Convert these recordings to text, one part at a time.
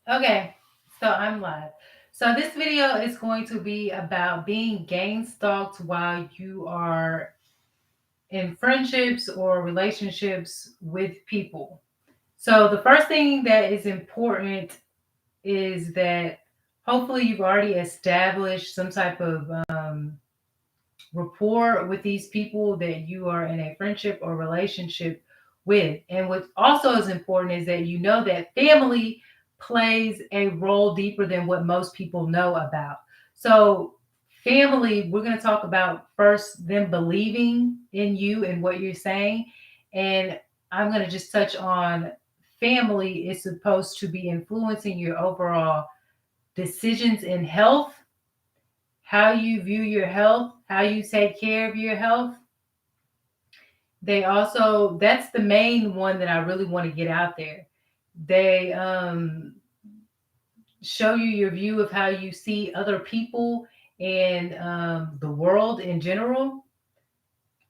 Okay, so I'm live. So this video is going to be about being gang stalked while you are in friendships or relationships with people. So the first thing that is important is that hopefully you've already established some type of rapport with these people that you are in a friendship or relationship with. And what also is important is that you know that family plays a role deeper than what most people know about. So, family, we're going to talk about first them believing in you and what you're saying. And I'm going to just touch on family is supposed to be influencing your overall decisions in health, how you view your health, how you take care of your health. They also, that's the main one that I really want to get out there. They show you your view of how you see other people and the world in general.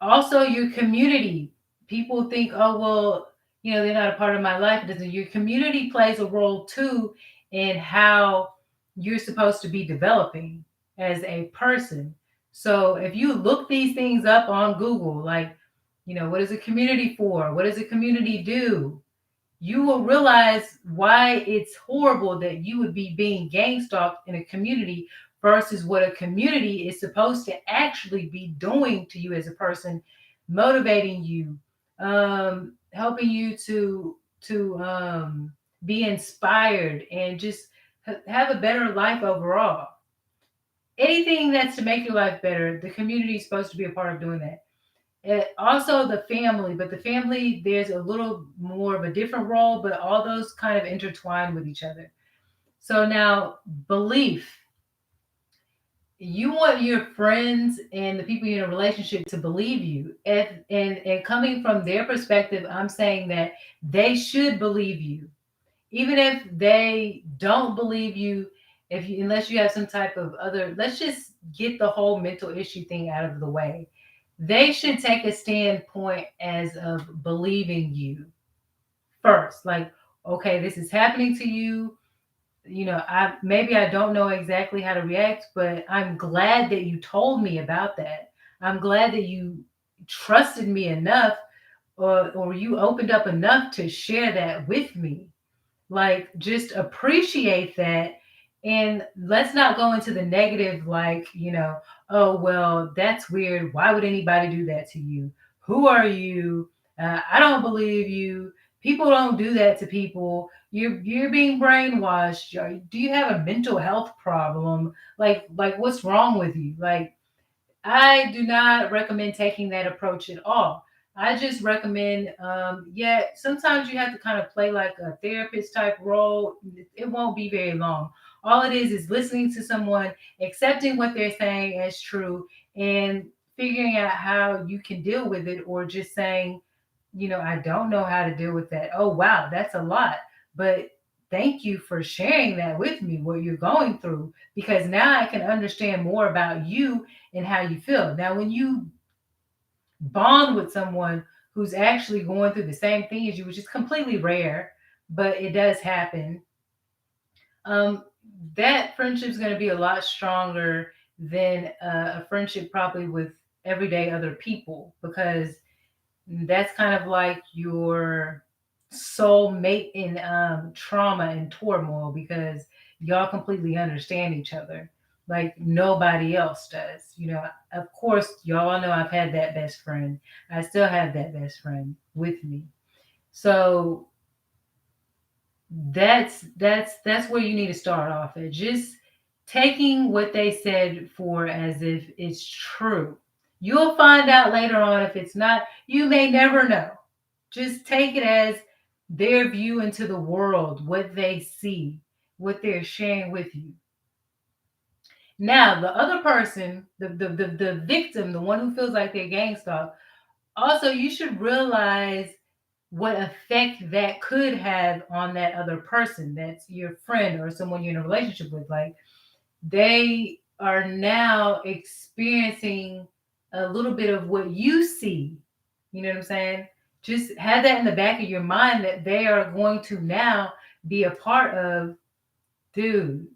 Also, your community. People think, oh, well, they're not a part of my life. Doesn't your community plays a role too in how you're supposed to be developing as a person. So if you look these things up on Google, like, what is a community for? What does a community do? You will realize why it's horrible that you would be being gang stalked in a community versus what a community is supposed to actually be doing to you as a person, motivating you, helping you to be inspired and just have a better life overall. Anything that's to make your life better, the community is supposed to be a part of doing that. Also the family, but the family, there's a little more of a different role, but all those kind of intertwine with each other. So now, belief. You want your friends and the people you're in a relationship to believe you. And coming from their perspective, I'm saying that they should believe you. Even if they don't believe you, if you, unless you have some type of other, let's just get the whole mental issue thing out of the way. They should take a standpoint as of believing you first. Like, okay, this is happening to you. I don't know exactly how to react, but I'm glad that you told me about that. I'm glad that you trusted me enough, or you opened up enough to share that with me. Like, just appreciate that. And let's not go into the negative, like, oh, well, that's weird. Why would anybody do that to you? Who are you? I don't believe you. People don't do that to people. You're being brainwashed. Do you have a mental health problem? Like what's wrong with you? Like, I do not recommend taking that approach at all. I just recommend, yeah, sometimes you have to kind of play like a therapist type role. It won't be very long. All it is listening to someone, accepting what they're saying as true, and figuring out how you can deal with it, or just saying, I don't know how to deal with that. Oh, wow, that's a lot. But thank you for sharing that with me, what you're going through, because now I can understand more about you and how you feel. Now, when you bond with someone who's actually going through the same thing as you, which is completely rare, but it does happen, um, that friendship is going to be a lot stronger than a friendship probably with everyday other people, because that's kind of like your soulmate in trauma and turmoil, because y'all completely understand each other like nobody else does. Of course, y'all know I've had that best friend. I still have that best friend with me. So that's where you need to start off at. Just taking what they said for as if it's true. You'll find out later on if it's not. You may never know. Just take it as their view into the world, what they see, what they're sharing with you. Now, the other person, the victim, the one who feels like they're gang stalked, also you should realize what effect that could have on that other person that's your friend or someone you're in a relationship with. Like, they are now experiencing a little bit of what you see. You know what I'm saying? Just have that in the back of your mind that they are going to now be a part of. dude,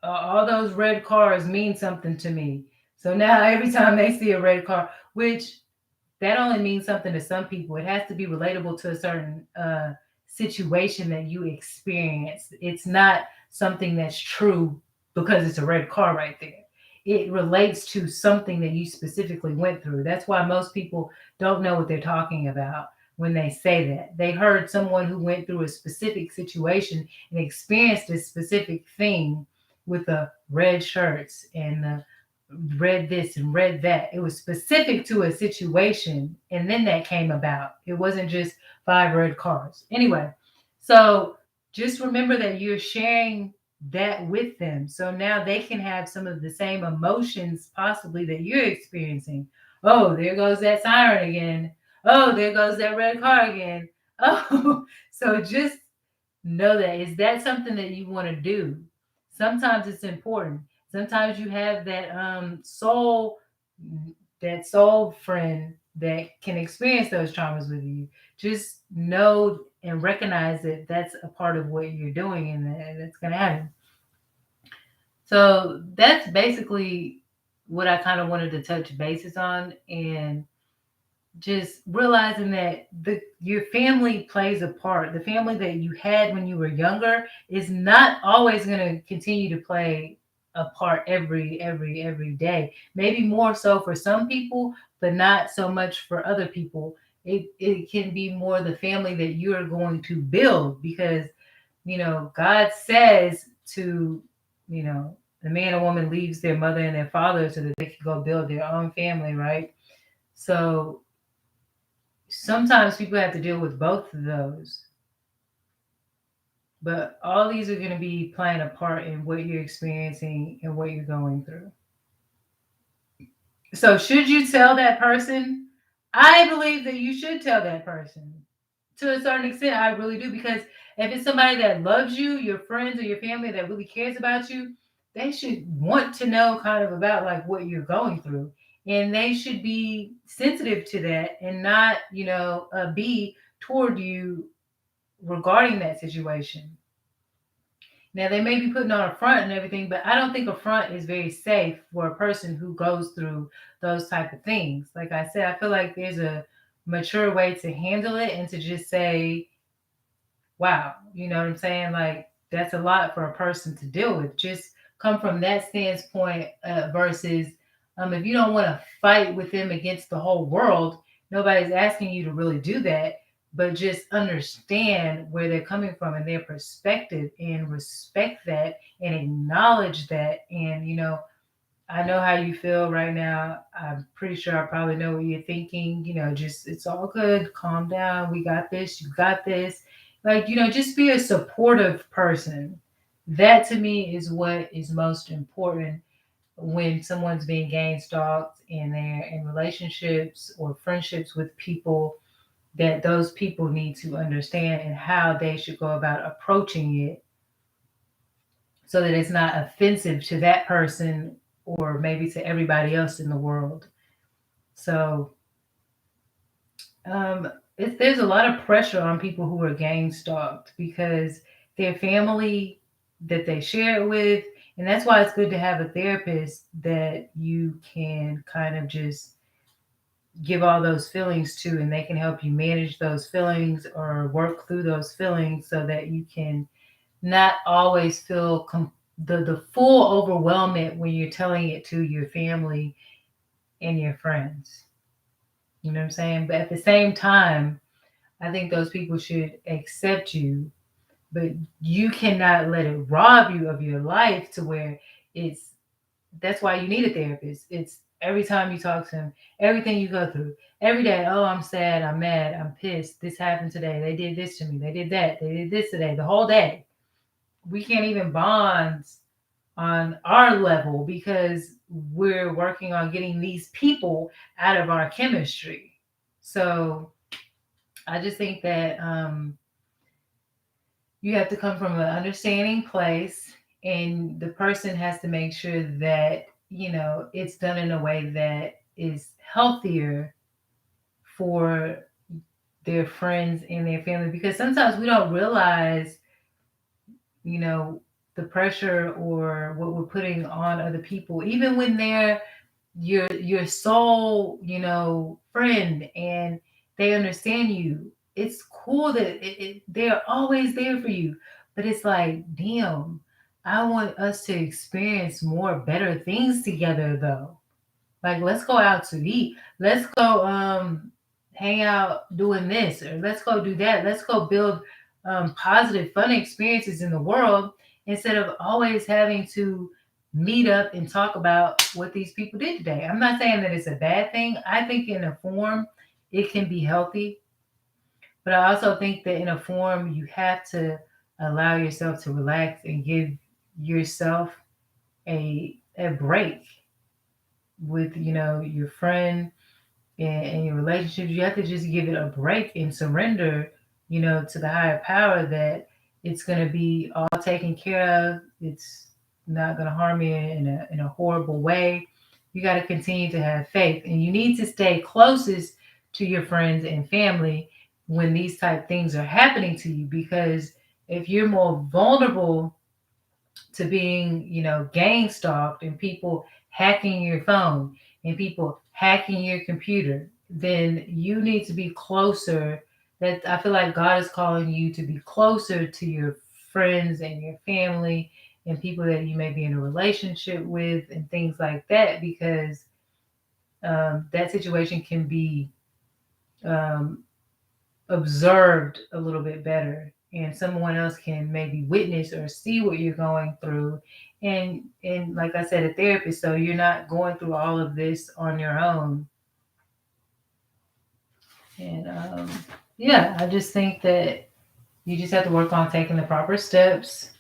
all those red cars mean something to me. So now every time they see a red car, which that only means something to some people. It has to be relatable to a certain situation that you experience. It's not something that's true because it's a red car right there. It relates to something that you specifically went through. That's why most people don't know what they're talking about when they say that. They heard someone who went through a specific situation and experienced a specific thing with the red shirts and the read this and read that. It was specific to a situation, and then that came about. It wasn't just five red cars. Anyway, so just remember that you're sharing that with them. So now they can have some of the same emotions possibly that you're experiencing. Oh, there goes that siren again. Oh, there goes that red car again. Oh, so just know that. Is that something that you want to do? Sometimes it's important. Sometimes you have that soul friend that can experience those traumas with you. Just know and recognize that that's a part of what you're doing, and that's going to happen. So that's basically what I kind of wanted to touch bases on, and just realizing that your family plays a part. The family that you had when you were younger is not always going to continue to play a part every day. Maybe more so for some people, but not so much for other people. It can be more the family that you are going to build, because God says to, you know the man or woman leaves their mother and their father so that they can go build their own family, right? So sometimes people have to deal with both of those, but all these are going to be playing a part in what you're experiencing and what you're going through. So should you tell that person? I believe that you should tell that person to a certain extent. I really do, because if it's somebody that loves you, your friends or your family that really cares about you, they should want to know kind of about like what you're going through, and they should be sensitive to that and not be toward you regarding that situation. Now they may be putting on a front and everything, but I don't think a front is very safe for a person who goes through those type of things. Like I said, I feel like there's a mature way to handle it and to just say, wow, you know what I'm saying? Like that's a lot for a person to deal with. Just come from that standpoint versus if you don't want to fight with them against the whole world, nobody's asking you to really do that, but just understand where they're coming from and their perspective and respect that and acknowledge that. And, I know how you feel right now. I'm pretty sure I probably know what you're thinking. Just it's all good. Calm down. We got this. You got this. Like, just be a supportive person. That to me is what is most important when someone's being gang stalked and they're in relationships or friendships with people, that those people need to understand and how they should go about approaching it so that it's not offensive to that person or maybe to everybody else in the world. So there's a lot of pressure on people who are gang stalked because their family that they share it with, and that's why it's good to have a therapist that you can kind of just give all those feelings to, and they can help you manage those feelings or work through those feelings so that you can not always feel the full overwhelmment when you're telling it to your family and your friends. You know what I'm saying? But at the same time, I think those people should accept you, but you cannot let it rob you of your life to where it's that's why you need a therapist. It's every time you talk to them, everything you go through, every day. Oh, I'm sad, I'm mad, I'm pissed. This happened today. They did this to me. They did that. They did this today. The whole day. We can't even bond on our level because we're working on getting these people out of our chemistry. So I just think that you have to come from an understanding place, and the person has to make sure that it's done in a way that is healthier for their friends and their family, because sometimes we don't realize you know the pressure or what we're putting on other people, even when they're your soul, friend, and they understand you. It's cool that they're always there for you, but it's like, damn, I want us to experience more better things together, though. Like, let's go out to eat. Let's go hang out doing this, or let's go do that. Let's go build positive, fun experiences in the world instead of always having to meet up and talk about what these people did today. I'm not saying that it's a bad thing. I think in a form it can be healthy, but I also think that in a form you have to allow yourself to relax and give yourself a break with your friend and your relationships. You have to just give it a break and surrender, to the higher power that it's going to be all taken care of. It's not going to harm you in a horrible way. You got to continue to have faith, and you need to stay closest to your friends and family when these type things are happening to you, because if you're more vulnerable to being, gang stalked and people hacking your phone and people hacking your computer, then you need to be closer. That I feel like God is calling you to be closer to your friends and your family and people that you may be in a relationship with and things like that, because that situation can be um, observed a little bit better, and someone else can maybe witness or see what you're going through, and like I said, a therapist, so you're not going through all of this on your own. And yeah, I just think that you just have to work on taking the proper steps.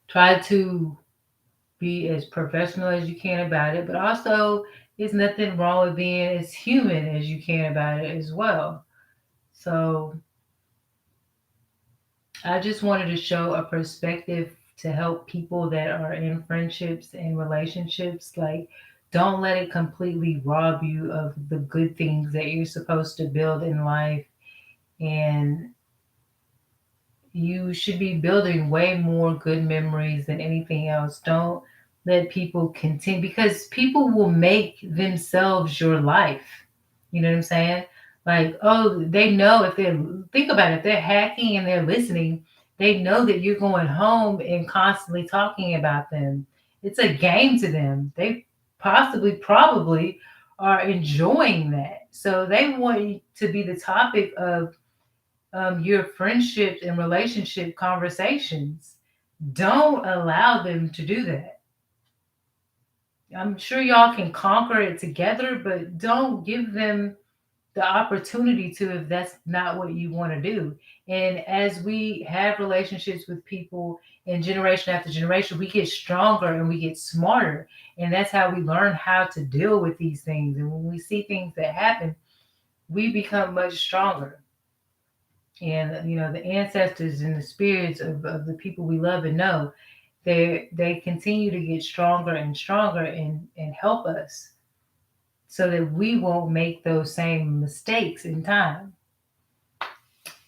Try to be as professional as you can about it, but also there's nothing wrong with being as human as you can about it as well. So I just wanted to show a perspective to help people that are in friendships and relationships. Like, don't let it completely rob you of the good things that you're supposed to build in life. And you should be building way more good memories than anything else. Don't let people continue, because people will make themselves your life. You know what I'm saying? Like, oh, they know if they're, think about it, if they're hacking and they're listening, they know that you're going home and constantly talking about them. It's a game to them. They possibly, probably are enjoying that. So they want you to be the topic of your friendships and relationship conversations. Don't allow them to do that. I'm sure y'all can conquer it together, but don't give them the opportunity to, if that's not what you want to do. And as we have relationships with people and generation after generation, we get stronger and we get smarter. And that's how we learn how to deal with these things. And when we see things that happen, we become much stronger. And the ancestors and the spirits of the people we love and know, they continue to get stronger and stronger and help us so that we won't make those same mistakes in time.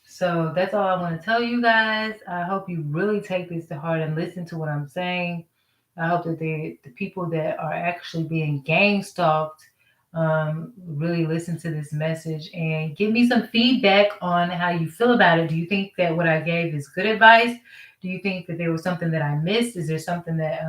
So that's all I want to tell you guys. I hope you really take this to heart and listen to what I'm saying. I hope that the people that are actually being gang stalked really listen to this message and give me some feedback on how you feel about it. Do you think that what I gave is good advice? Do you think that there was something that I missed? Is there something that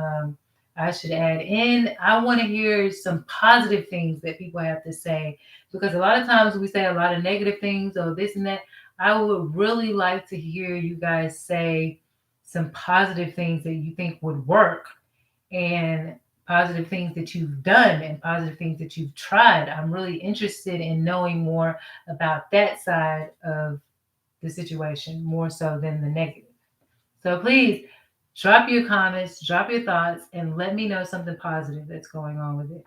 I should add in? I want to hear some positive things that people have to say, because a lot of times we say a lot of negative things or this and that. I would really like to hear you guys say some positive things that you think would work, and positive things that you've done and positive things that you've tried. I'm really interested in knowing more about that side of the situation, more so than the negative. So please drop your comments, drop your thoughts, and let me know something positive that's going on with it.